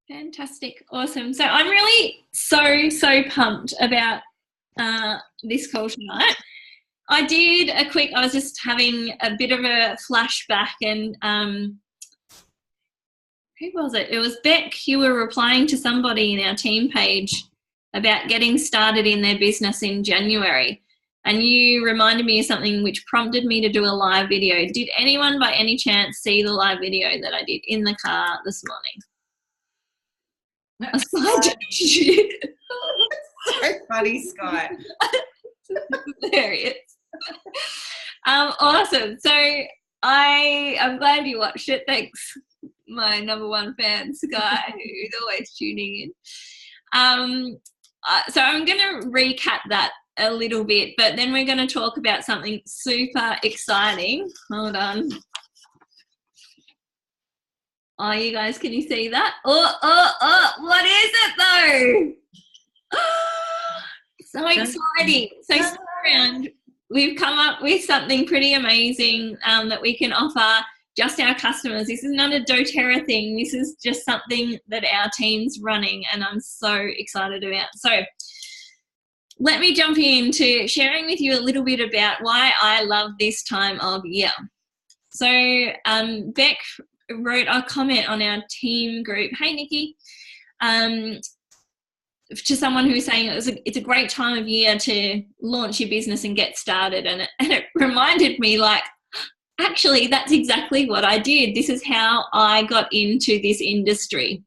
Fantastic. Awesome. So I'm really so pumped about this call tonight. I was just having a bit of a flashback, and who was it? It was Beck. You were replying to somebody in our team page about getting started in their business in January. And you reminded me of something which prompted me to do a live video. Did anyone by any chance see the live video that I did in the car this morning? So funny, Scott. Hilarious. Awesome. So I'm glad you watched it. Thanks, my number one fan, Sky, who's always tuning in. So I'm going to recap that a little bit, but then we're going to talk about something super exciting. Hold on. Oh, you guys, can you see that? Oh, what is it though? So exciting. So stick around. We've come up with something pretty amazing that we can offer just our customers. This is not a doTERRA thing. This is just something that our team's running, and I'm so excited about. So let me jump into sharing with you a little bit about why I love this time of year. So Beck wrote a comment on our team group. Hey, Nikki. To someone who was saying it's a great time of year to launch your business and get started. And it reminded me, like, actually, that's exactly what I did. This is how I got into this industry.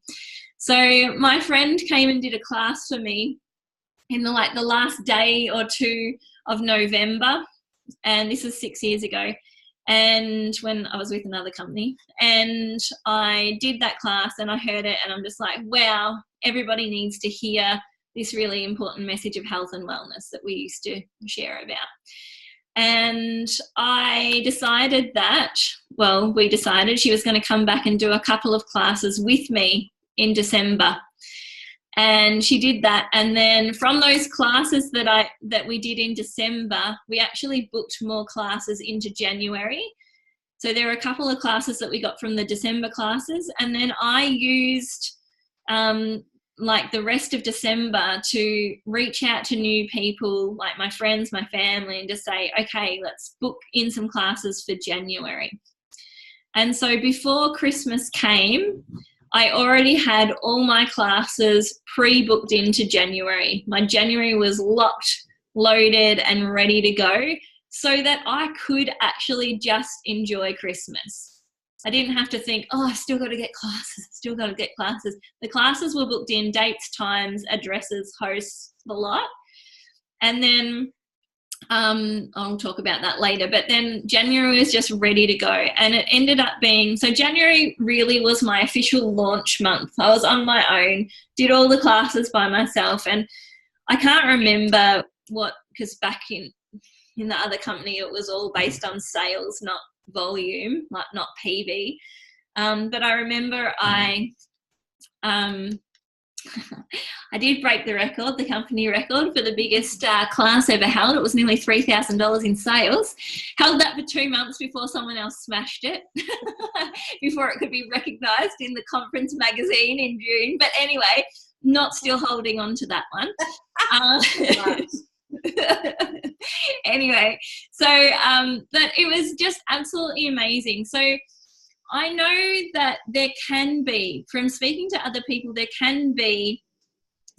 So my friend came and did a class for me in the last day or two of November. And this is 6 years ago. And when I was with another company, and I did that class and I heard it, and I'm just like, wow, everybody needs to hear this really important message of health and wellness that we used to share about. And I decided we decided she was going to come back and do a couple of classes with me in December. And she did that. And then from those classes that we did in December, we actually booked more classes into January. So there were a couple of classes that we got from the December classes. And then I used the rest of December to reach out to new people, like my friends, my family, and just say, okay, let's book in some classes for January. And so before Christmas came, I already had all my classes pre-booked into January. My January was locked, loaded, and ready to go so that I could actually just enjoy Christmas. I didn't have to think, oh, I've still got to get classes. The classes were booked in, dates, times, addresses, hosts, the lot. And then I'll talk about that later, but then January was just ready to go, and it ended up being, so January really was my official launch month. I was on my own, did all the classes by myself, and I can't remember because back in the other company it was all based on sales, not volume, not PV, but I remember I did break the company record for the biggest class ever held. It was nearly $3,000 in sales. Held that for 2 months before someone else smashed it, before it could be recognised in the conference magazine in June. But anyway, not still holding on to that one. Anyway, so but it was just absolutely amazing. So I know that there can be, from speaking to other people, there can be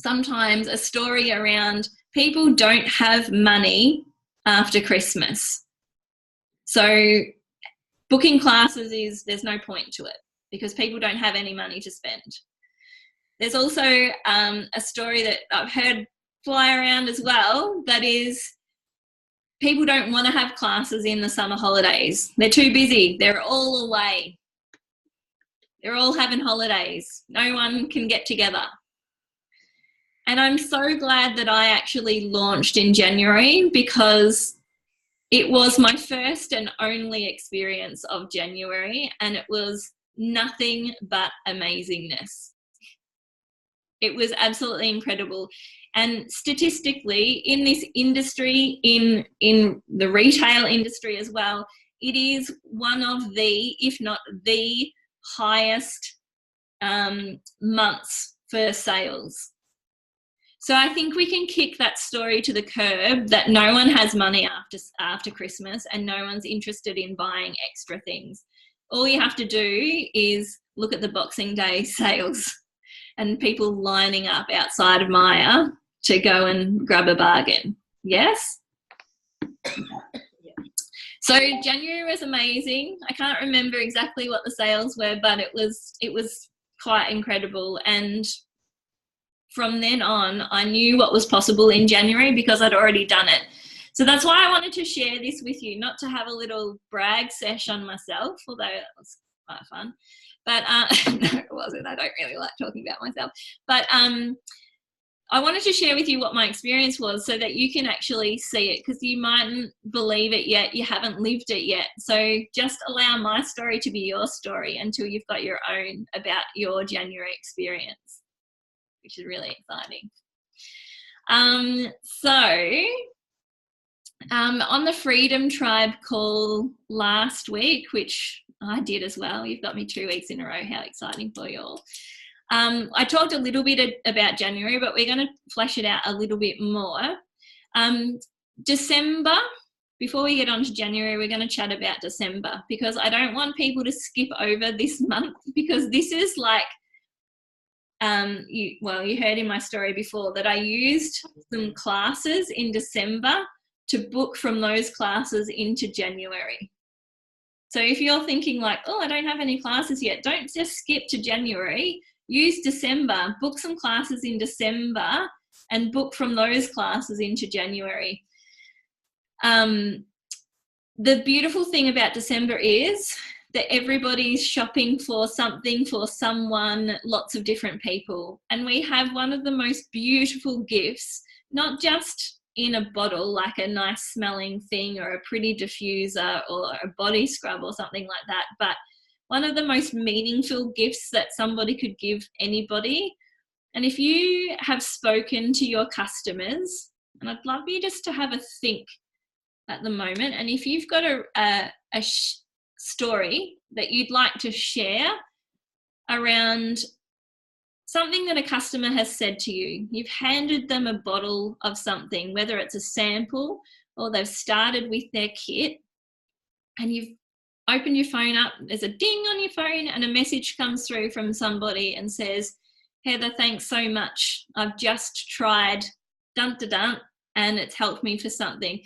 sometimes a story around people don't have money after Christmas. So booking classes there's no point to it because people don't have any money to spend. There's also a story that I've heard fly around as well, that is, people don't want to have classes in the summer holidays. They're too busy. They're all away. They're all having holidays. No one can get together. And I'm so glad that I actually launched in January, because it was my first and only experience of January, and it was nothing but amazingness. It was absolutely incredible. And statistically, in this industry, in the retail industry as well, it is one of the, if not the highest months for sales. So I think we can kick that story to the curb that no one has money after Christmas and no one's interested in buying extra things. All you have to do is look at the Boxing Day sales and people lining up outside of Maya to go and grab a bargain. Yes? So January was amazing. I can't remember exactly what the sales were, but it was quite incredible. And from then on, I knew what was possible in January because I'd already done it. So that's why I wanted to share this with you, not to have a little brag sesh on myself, although that was quite fun. But no, it wasn't. I don't really like talking about myself. But I wanted to share with you what my experience was so that you can actually see it, because you mightn't believe it yet. You haven't lived it yet. So just allow my story to be your story until you've got your own about your January experience, which is really exciting. On the Freedom Tribe call last week, which I did as well, you've got me 2 weeks in a row, how exciting for you all. I talked a little bit about January, but we're going to flesh it out a little bit more. December, before we get on to January, we're going to chat about December, because I don't want people to skip over this month, because this is like, you heard in my story before that I used some classes in December to book from those classes into January. So if you're thinking like, oh, I don't have any classes yet, don't just skip to January. Use December, book some classes in December and book from those classes into January. The beautiful thing about December is that everybody's shopping for something, for someone, lots of different people. And we have one of the most beautiful gifts, not just in a bottle, like a nice smelling thing or a pretty diffuser or a body scrub or something like that, but one of the most meaningful gifts that somebody could give anybody. And if you have spoken to your customers, and I'd love you just to have a think at the moment, and if you've got a story that you'd like to share around something that a customer has said to you, you've handed them a bottle of something, whether it's a sample or they've started with their kit, and you've opened your phone up, there's a ding on your phone and a message comes through from somebody and says, Heather, thanks so much. I've just tried dun-da-dun and it's helped me for something.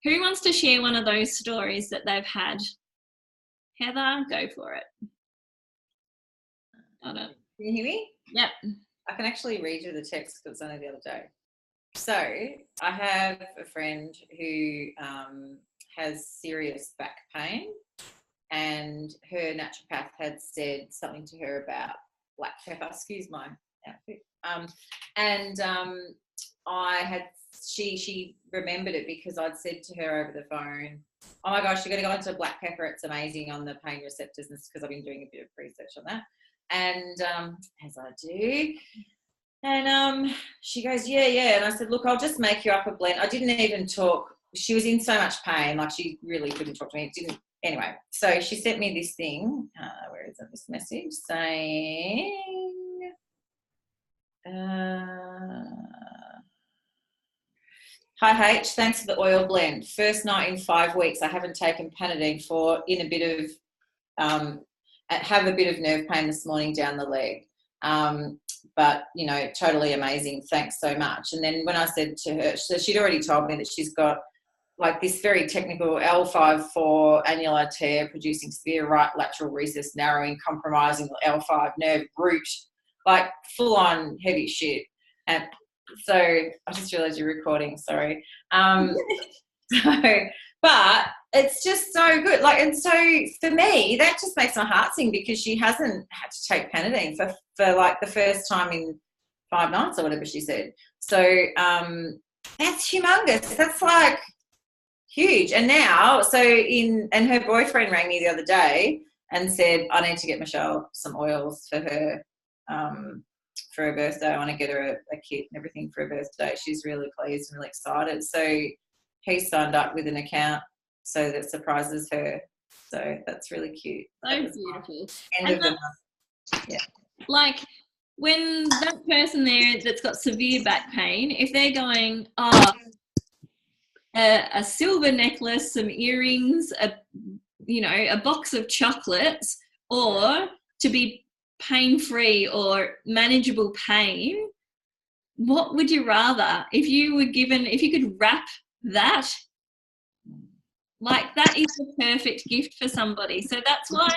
Who wants to share one of those stories that they've had? Heather, go for it. Can you hear me? Yep. I can actually read you the text because it's only the other day. So I have a friend who has serious back pain, and her naturopath had said something to her about black pepper. Excuse my outfit. She remembered it because I'd said to her over the phone, oh my gosh, you're going to go into black pepper. It's amazing on the pain receptors, because I've been doing a bit of research on that. And as I do. And she goes, yeah. And I said, look, I'll just make you up a blend. I didn't even talk. She was in so much pain, like she really couldn't talk to me. Anyway, so she sent me this thing. Where is it? This message saying, hi H, thanks for the oil blend. First night in 5 weeks. I haven't taken Panadeine have a bit of nerve pain this morning down the leg. But, totally amazing. Thanks so much. And then when I said to her, so she'd already told me that she's got like this very technical L5-4 annular tear producing severe right lateral recess narrowing, compromising the L5 nerve root, like full on heavy shit. And so I just realized you're recording, sorry. But it's just so good. Like, and so for me, that just makes my heart sing, because she hasn't had to take Panadeine for like the first time in 5 months or whatever she said. So that's humongous. That's like huge. And now, and her boyfriend rang me the other day and said, I need to get Michelle some oils for her birthday. I want to get her a kit and everything for her birthday. She's really pleased and really excited. So he signed up with an account so that surprises her. So that's really cute. So beautiful. End of the month. Yeah. like when that person there that's got severe back pain, if they're going, oh, a silver necklace, some earrings, a box of chocolates, or to be pain-free or manageable pain, what would you rather? If you could wrap that, like that is the perfect gift for somebody. So that's why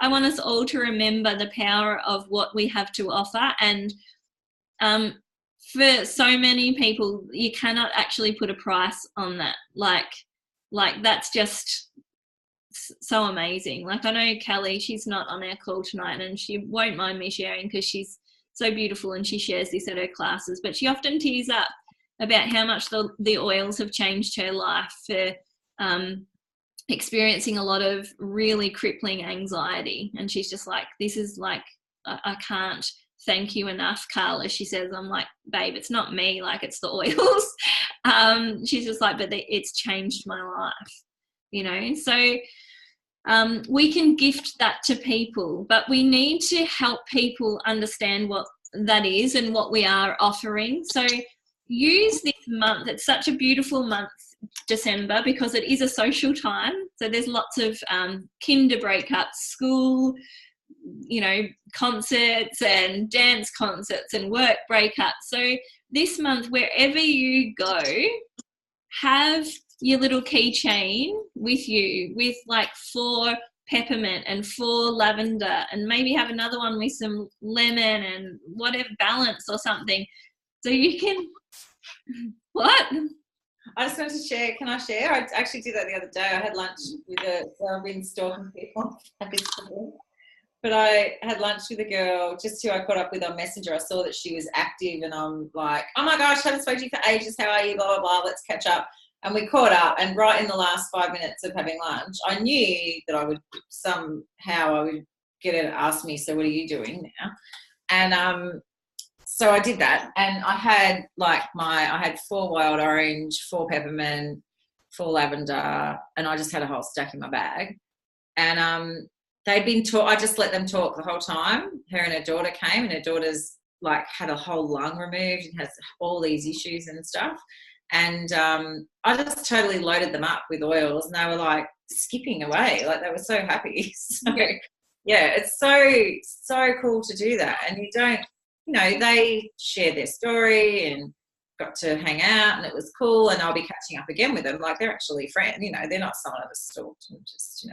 I want us all to remember the power of what we have to offer. And for so many people, you cannot actually put a price on that. Like that's just so amazing. Like I know Kelly, she's not on our call tonight and she won't mind me sharing because she's so beautiful and she shares this at her classes, but she often tears up about how much the oils have changed her life for experiencing a lot of really crippling anxiety. And she's just like, this is like, I can't thank you enough, Carla. She says, I'm like, babe, it's not me, like it's the oils. She's just like, but it's changed my life, so we can gift that to people, but we need to help people understand what that is and what we are offering. So use this month. It's such a beautiful month, December, because it is a social time. So there's lots of kinder breakups, school, concerts and dance concerts and work breakups. So this month, wherever you go, have your little keychain with you with like 4 peppermint and 4 lavender, and maybe have another one with some lemon and whatever, balance or something. So you can, what? I just wanted to share. Can I share? I actually did that the other day. I had lunch with I've been stalking people. But I had lunch with a girl just who I caught up with on Messenger. I saw that she was active and I'm like, oh my gosh, I haven't spoken to you for ages. How are you? Blah, blah, blah. Let's catch up. And we caught up, and right in the last 5 minutes of having lunch, I knew that I would get her to ask me, so what are you doing now? And so I did that, and I had I had 4 wild orange, 4 peppermint, 4 lavender, and I just had a whole stack in my bag. And they'd been I just let them talk the whole time. Her and her daughter came, and her daughter's like had a whole lung removed and has all these issues and stuff. And I just totally loaded them up with oils, and they were like skipping away, like they were so happy. So yeah, it's so cool to do that. And you don't, they shared their story and got to hang out, and it was cool. And I'll be catching up again with them, like they're actually friends. They're not someone I've stalked and just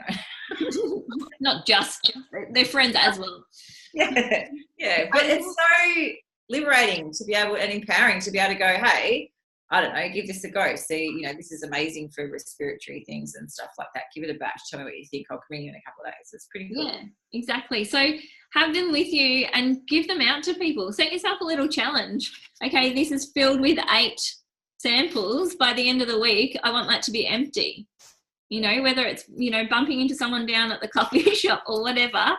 not just they're friends as well. Yeah. But it's so liberating to be able, and empowering to be able to go, hey, I don't know, give this a go. See, this is amazing for respiratory things and stuff like that. Give it a bash. Tell me what you think. I'll come in a couple of days. It's pretty cool. Yeah, exactly. So have them with you and give them out to people. Set yourself a little challenge. Okay, this is filled with 8 samples. By the end of the week, I want that to be empty. Whether it's, bumping into someone down at the coffee shop or whatever.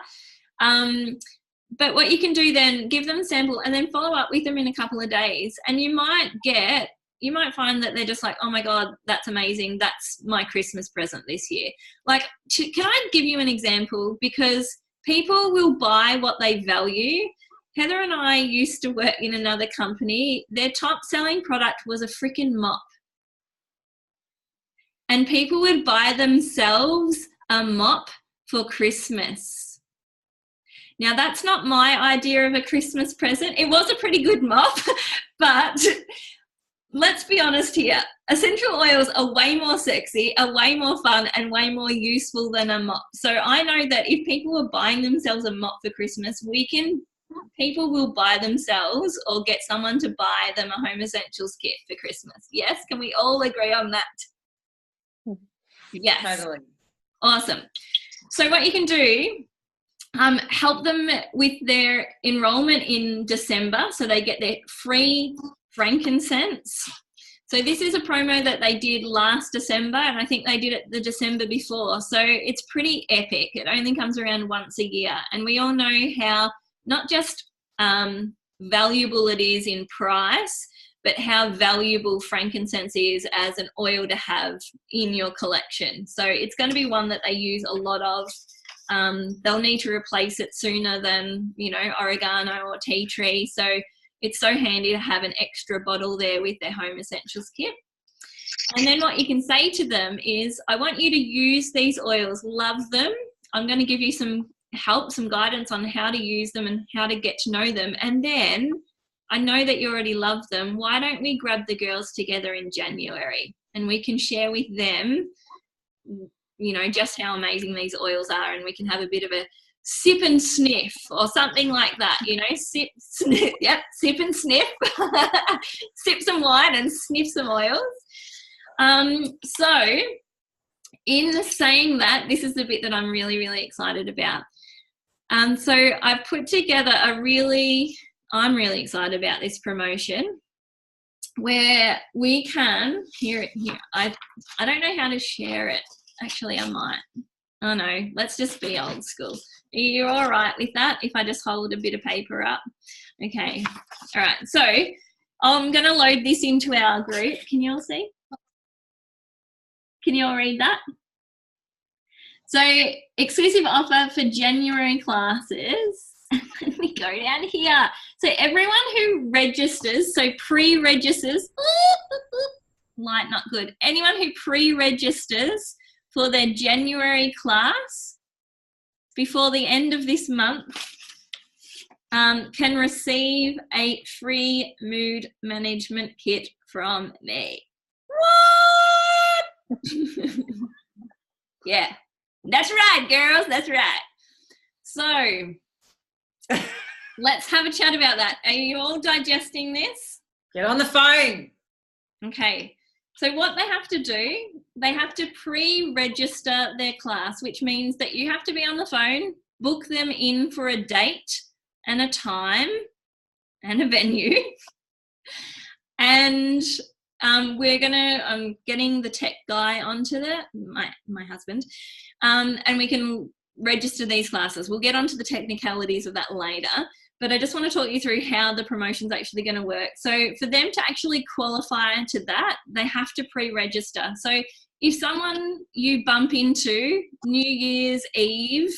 But what you can do then, give them a sample and then follow up with them in a couple of days. And you might find that they're just like, oh my God, that's amazing. That's my Christmas present this year. Like, can I give you an example? Because people will buy what they value. Heather and I used to work in another company. Their top selling product was a freaking mop. And people would buy themselves a mop for Christmas. Now, that's not my idea of a Christmas present. It was a pretty good mop, but let's be honest here. Essential oils are way more sexy, are way more fun, and way more useful than a mop. So I know that if people are buying themselves a mop for Christmas, people will buy themselves or get someone to buy them a home essentials kit for Christmas. Yes? Can we all agree on that? Yes. Totally. Awesome. So what you can do, help them with their enrollment in December so they get their free frankincense. So this is a promo that they did last December, and I think they did it the December before. So it's pretty epic. It only comes around once a year. And we all know how not just valuable it is in price, but how valuable frankincense is as an oil to have in your collection. So it's going to be one that they use a lot of they'll need to replace it sooner than, you know, oregano or tea tree. So it's so handy to have an extra bottle there with their home essentials kit. And then what you can say to them is, I want you to use these oils, love them. I'm going to give you some help, some guidance on how to use them and how to get to know them. And then I know that you already love them. Why don't we grab the girls together in January and we can share with them, you know, just how amazing these oils are, and we can have a bit of a sip and sniff or something like that, you know, sip, sniff, yep, sip and sniff, sip some wine and sniff some oils. So in saying that, this is the bit that I'm really, really excited about. So I've put together I'm really excited about this promotion where we can, here, I don't know how to share it. Actually, I might. Oh no, let's just be old school. Are you all right with that if I just hold a bit of paper up? Okay, all right. So I'm going to load this into our group. Can you all see? Can you all read that? So exclusive offer for January classes. Let me go down here. So everyone who registers, so pre-registers, light not good. Anyone who pre-registers for their January class before the end of this month can receive a free mood management kit from me. What? Yeah, that's right, girls. That's right. So let's have a chat about that. Are you all digesting this? Get on the phone. Okay. So what they have to do, they have to pre-register their class, which means that you have to be on the phone, book them in for a date and a time and a venue. And I'm getting the tech guy onto that, my husband, and we can register these classes. We'll get onto the technicalities of that later, but I just want to talk you through how the promotion's actually going to work. So for them to actually qualify to that, they have to pre-register. So if someone you bump into New Year's Eve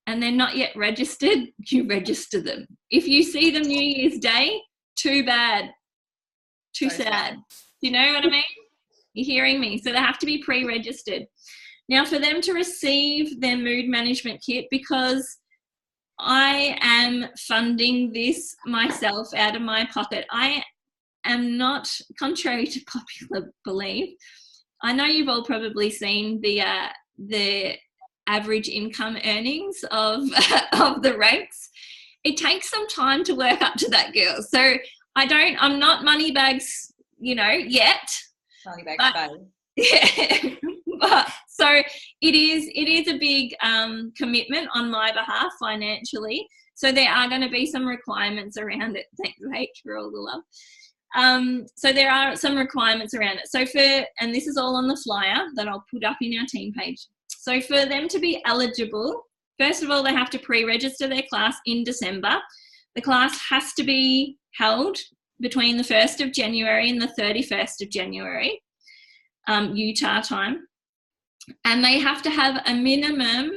and they're not yet registered, you register them. If you see them New Year's Day, too bad, too sad. Do you know what I mean? You're hearing me? So they have to be pre-registered. Now, for them to receive their mood management kit, because I am funding this myself out of my pocket, I am not, contrary to popular belief, I know you've all probably seen the average income earnings of the ranks. It takes some time to work up to that, girls. So I'm not moneybags, you know, yet. Moneybags, babe. Yeah. But so it is a big commitment on my behalf financially. So there are going to be some requirements around it. Thanks, H, for all the love. So there are some requirements around it. So and this is all on the flyer that I'll put up in our team page. So for them to be eligible, first of all, they have to pre-register their class in December. The class has to be held between the 1st of January and the 31st of January, Utah time. And they have to have a minimum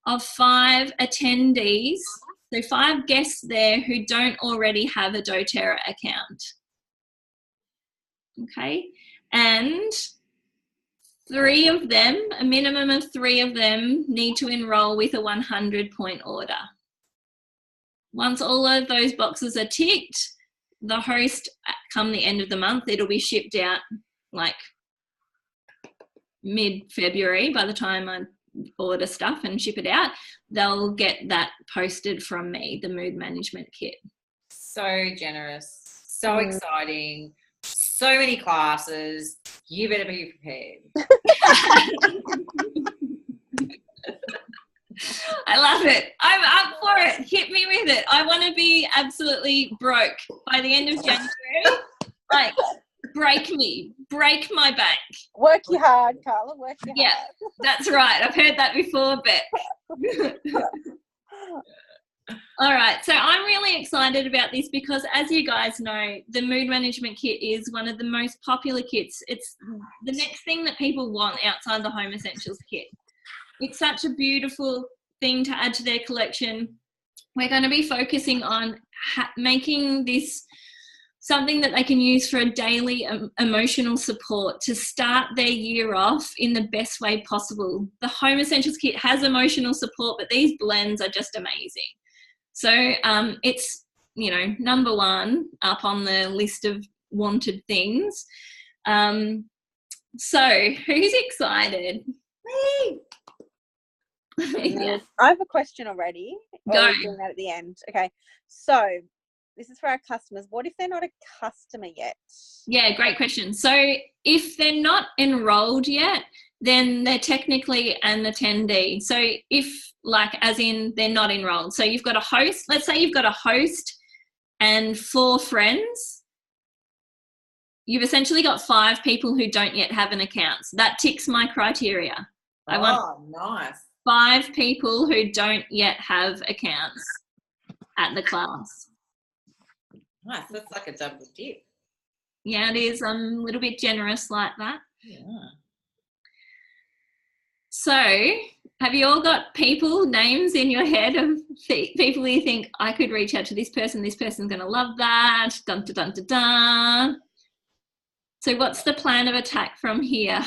of 5 attendees, so 5 guests there who don't already have a doTERRA account. Okay, and 3 of them, a minimum of 3 of them, need to enroll with a 100-point order. Once all of those boxes are ticked, the host, come the end of the month, it'll be shipped out like mid-February. By the time I order stuff and ship it out, they'll get that posted from me, the mood management kit. So generous, so exciting, so many classes. You better be prepared. I love it. I'm up for it. Hit me with it. I want to be absolutely broke by the end of January. Like, break my bank. Work you hard, Carla. Work you hard. Yeah, that's right. I've heard that before, but all right. So I'm really excited about this because, as you guys know, the mood management kit is one of the most popular kits. It's the next thing that people want outside the home essentials kit. It's such a beautiful thing to add to their collection. We're going to be focusing on making this something that they can use for a daily emotional support to start their year off in the best way possible. The Home Essentials kit has emotional support, but these blends are just amazing. So it's, you know, number one up on the list of wanted things. So who's excited? Me. Yeah. I have a question already. Go. We're doing that at the end. Okay. So this is for our customers. What if they're not a customer yet? Yeah, great question. So if they're not enrolled yet, then they're technically an attendee. So if, like, as in they're not enrolled. So you've got a host. Let's say you've got a host and 4 friends. You've essentially got 5 people who don't yet have an account. So that ticks my criteria. I want nice. 5 people who don't yet have accounts at the class. Nice. That's like a double dip. Yeah, it is. I'm a little bit generous like that. Yeah. So have you all got names in your head of people you think, I could reach out to this person's going to love that, dun, dun, dun, dun, dun. So what's the plan of attack from here?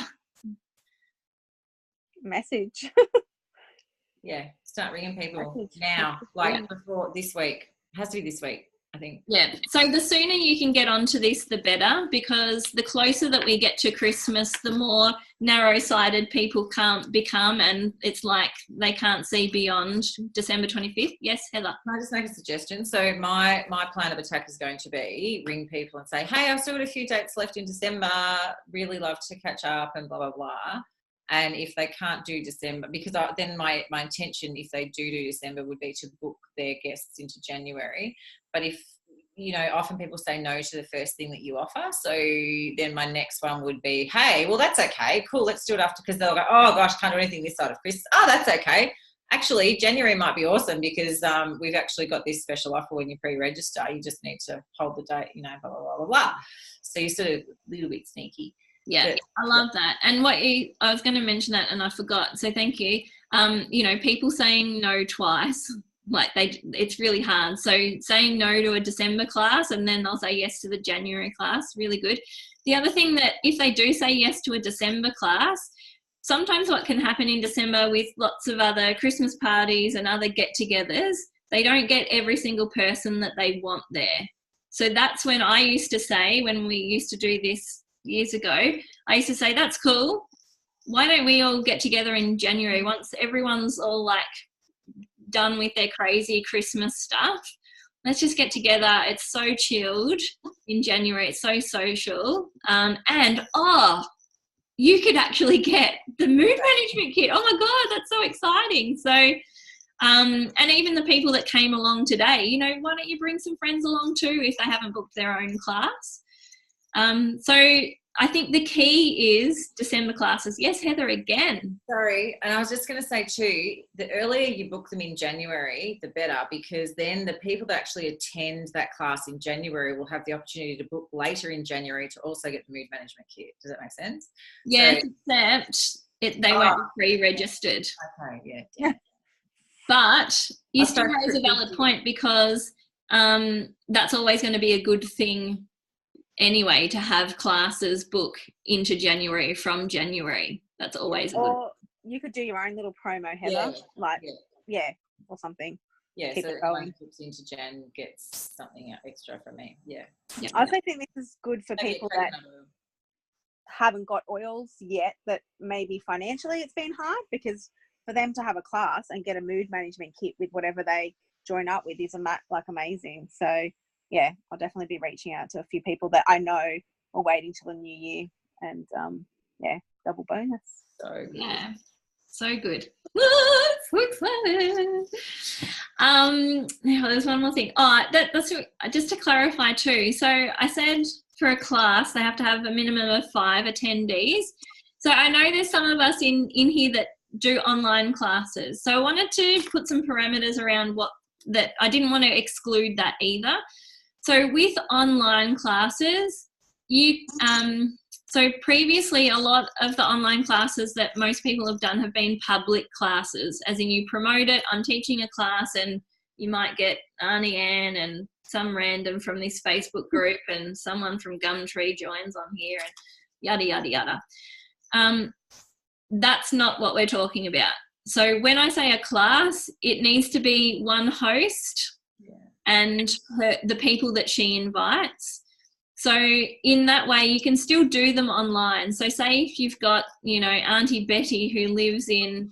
Message. Yeah. Start ringing people Message. now, like before this week. It has to be this week, I think. Yeah. So the sooner you can get onto this, the better, because the closer that we get to Christmas, the more narrow-sighted people can't become, and it's like they can't see beyond December 25th. Yes, Heather? Can I just make a suggestion? So my plan of attack is going to be ring people and say, hey, I've still got a few dates left in December. Really love to catch up and blah, blah, blah. And if they can't do December, because then my intention, if they do December, would be to book their guests into January. But if, you know, often people say no to the first thing that you offer. So then my next one would be, hey, well, that's okay. Cool, let's do it after, because they'll go, oh, gosh, can't do anything this side of Christmas. Oh, that's okay. Actually, January might be awesome because we've actually got this special offer when you pre-register. You just need to hold the date, you know, blah, blah, blah, blah, blah. So you're sort of a little bit sneaky. Yeah, I love that. And I was going to mention that and I forgot. So thank you. You know, people saying no twice, like it's really hard. So saying no to a December class and then they'll say yes to the January class, really good. The other thing that if they do say yes to a December class, sometimes what can happen in December with lots of other Christmas parties and other get-togethers, they don't get every single person that they want there. So that's when I used to say, when we used to do this years ago, I used to say, that's cool. Why don't we all get together in January once everyone's all like done with their crazy Christmas stuff? Let's just get together. It's so chilled in January. It's so social. And you could actually get the mood management kit. Oh my God, that's so exciting. So, and even the people that came along today, you know, why don't you bring some friends along too if they haven't booked their own class? So I think the key is December classes. Yes, Heather, again. Sorry, and I was just going to say too, the earlier you book them in January, the better, because then the people that actually attend that class in January will have the opportunity to book later in January to also get the mood management kit. Does that make sense? Yes, except they won't be pre-registered. Okay, yeah. But you still raise a valid point because that's always going to be a good thing anyway, to have classes book into January from January. That's always or you could do your own little promo, Heather, or something. Yeah, keep so it going. books into Jan gets something extra from me. Yeah. I also think this is good for people that haven't got oils yet, that maybe financially it's been hard, because for them to have a class and get a mood management kit with whatever they join up with is like amazing. So yeah, I'll definitely be reaching out to a few people that I know are waiting till the new year, and double bonus. So good. Yeah, so good. So excited. Now there's one more thing. That's just to clarify too. So I said for a class they have to have a minimum of 5 attendees. So I know there's some of us in here that do online classes. So I wanted to put some parameters around that I didn't want to exclude that either. So with online classes, you So previously, a lot of the online classes that most people have done have been public classes, as in you promote it, I'm teaching a class, and you might get Auntie Anne and some random from this Facebook group and someone from Gumtree joins on here and yada, yada, yada. That's not what we're talking about. So when I say a class, it needs to be one host and the people that she invites. So in that way, you can still do them online. So say if you've got, Auntie Betty who lives in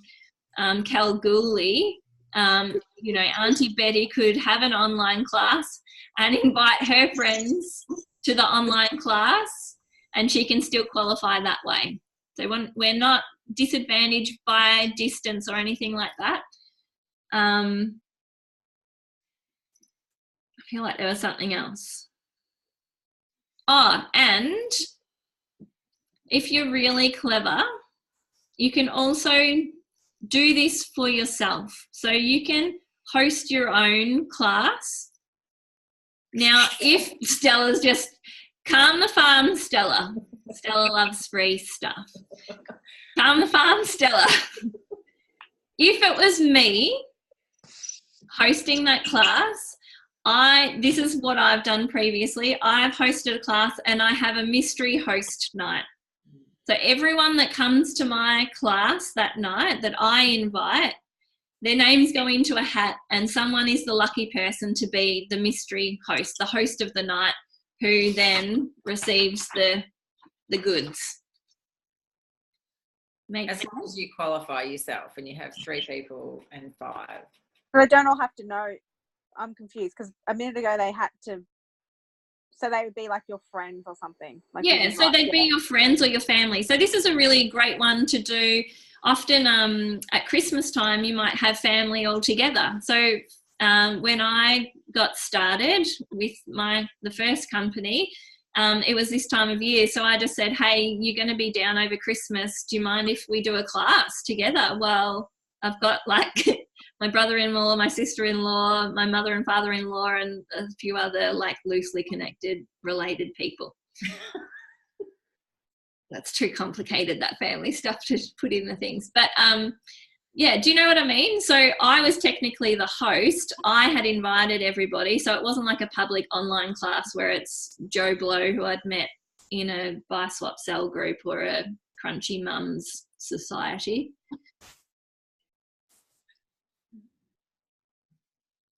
Kalgoorlie, Auntie Betty could have an online class and invite her friends to the online class, and she can still qualify that way. So we're not disadvantaged by distance or anything like that. I feel like there was something else. Oh, and if you're really clever, you can also do this for yourself. So you can host your own class. Now, if Stella's just calm the farm, Stella. Stella loves free stuff. Calm the farm, Stella. If it was me hosting that class, this is what I've done previously. I've hosted a class and I have a mystery host night. So everyone that comes to my class that night that I invite, their names go into a hat, and someone is the lucky person to be the mystery host, the host of the night, who then receives the goods. As long as you qualify yourself and you have 3 people and 5. But they don't all have to know. I'm confused because a minute ago they had to, so they would be like your friends or something. Like so they'd be your friends or your family. So this is a really great one to do. Often at Christmas time, you might have family all together. So when I got started with the first company, it was this time of year. So I just said, hey, you're going to be down over Christmas. Do you mind if we do a class together? Well, I've got like my brother-in-law, my sister-in-law, my mother and father-in-law, and a few other like loosely connected related people. That's too complicated, that family stuff, to put in the things. But do you know what I mean? So I was technically the host. I had invited everybody. So it wasn't like a public online class where it's Joe Blow who I'd met in a buy, swap, sell group or a Crunchy Mums society.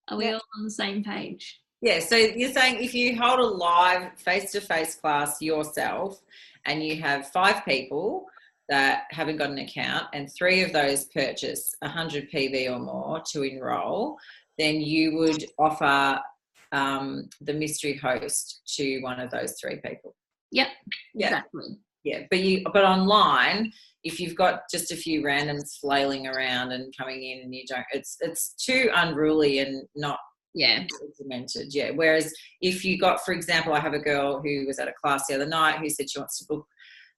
Are we all on the same page? Yeah, so you're saying if you hold a live face-to-face class yourself and you have 5 people that haven't got an account and 3 of those purchase 100 PV or more to enroll, then you would offer the mystery host to one of those 3 people. Yep, exactly. Yeah, but online, if you've got just a few randoms flailing around and coming in and you don't, it's too unruly and not implemented. Yeah. Whereas if you got, for example, I have a girl who was at a class the other night who said she wants to book.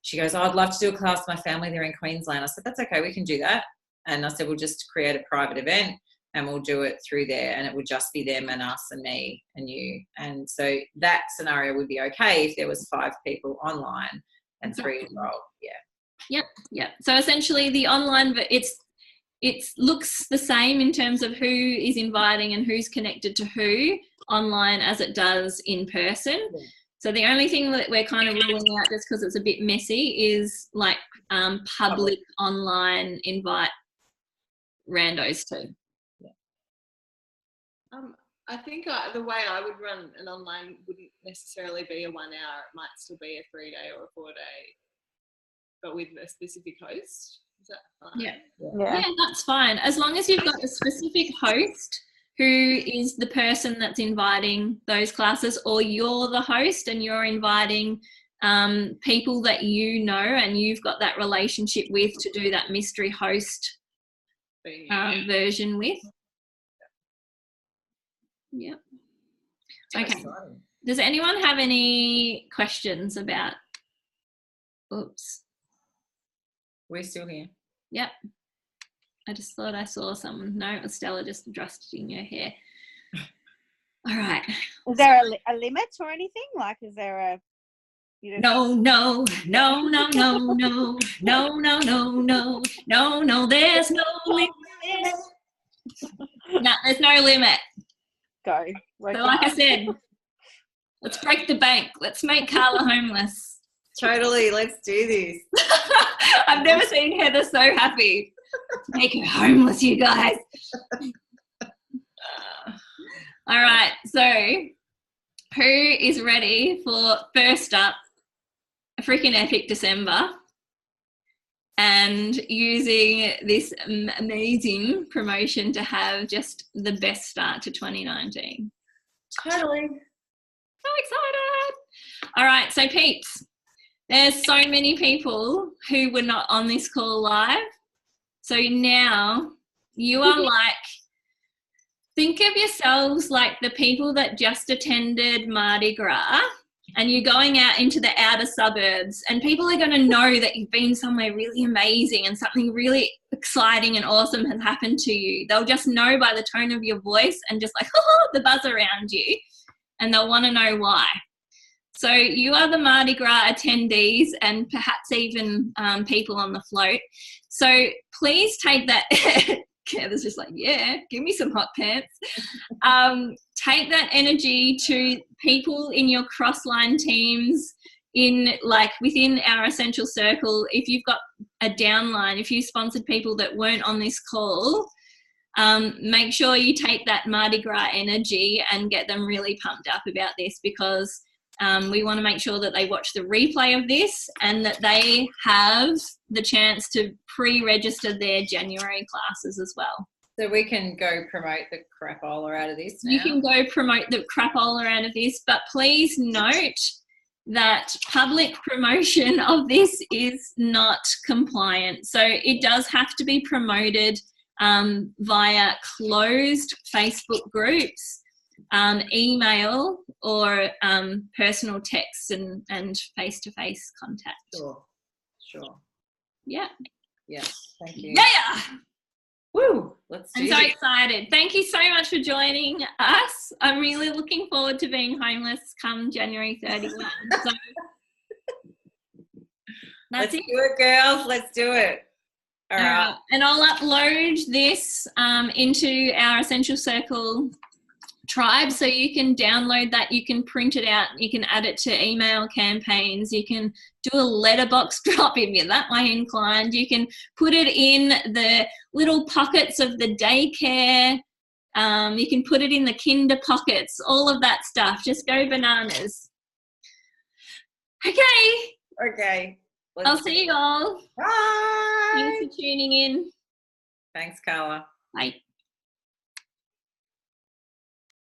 She goes, I'd love to do a class with my family. They're in Queensland. I said, that's okay. We can do that. And I said, we'll just create a private event and we'll do it through there. And it would just be them and us and me and you. And so that scenario would be okay if there was 5 people online and 3 enrolled. Yeah. Yep. So essentially the online, it looks the same in terms of who is inviting and who's connected to who online as it does in person. Yeah. So the only thing that we're kind of ruling out, just because it's a bit messy, is like public online invite randos too. Yeah. I think the way I would run an online wouldn't necessarily be a 1 hour. It might still be a 3-day or a 4-day, but with a specific host. Is that fine? Yeah, that's fine. As long as you've got a specific host who is the person that's inviting those classes, or you're the host and you're inviting people that you know and you've got that relationship with to do that mystery host version with. Yeah. Okay. Does anyone have any questions about? Oops. We're still here. Yep. I just thought I saw someone. No, it was Stella just adjusting her hair. All right. Is there a limit or anything? Like, is there a You just, No, no, no, no, no, no, no, no, no, no, no, no, there's no limit. No, there's no limit. go. Work So it like I out. said, let's break the bank. Let's make Carla homeless. Totally. Let's do this. I've never seen Heather so happy. Make her homeless, you guys. All right, so who is ready for first up a freaking epic December and using this amazing promotion to have just the best start to 2019? Totally. So excited. All right, so peeps, there's so many people who were not on this call live. So now you are like, think of yourselves like the people that just attended Mardi Gras and you're going out into the outer suburbs and people are going to know that you've been somewhere really amazing and something really exciting and awesome has happened to you. They'll just know by the tone of your voice and just like, oh, the buzz around you, and they'll want to know why. So you are the Mardi Gras attendees and perhaps even people on the float. So please take that. Heather's just like, yeah, give me some hot pants. Take that energy to people in your crossline teams, in like within our essential circle. If you've got a downline, if you sponsored people that weren't on this call, make sure you take that Mardi Gras energy and get them really pumped up about this, because we want to make sure that they watch the replay of this and that they have the chance to pre-register their January classes as well. So we can go promote the crapola out of this now. You can go promote the crapola out of this, but please note that public promotion of this is not compliant. So it does have to be promoted via closed Facebook groups, email, or personal texts and face-to-face contact. Sure. Yeah. Thank you. Yeah. Woo! Let's do I'm so this. excited. Thank you so much for joining us. I'm really looking forward to being homeless come January 31. So Let's do it, girls. Let's do it. All right. And I'll upload this into our Essential Circle tribe, so you can download that, you can print it out, you can add it to email campaigns, you can do a letterbox drop if you're that way inclined, you can put it in the little pockets of the daycare, you can put it in the kinder pockets, all of that stuff. Just go bananas. Okay, I'll see you all. Bye. Thanks for tuning in. Thanks, Carla. Bye.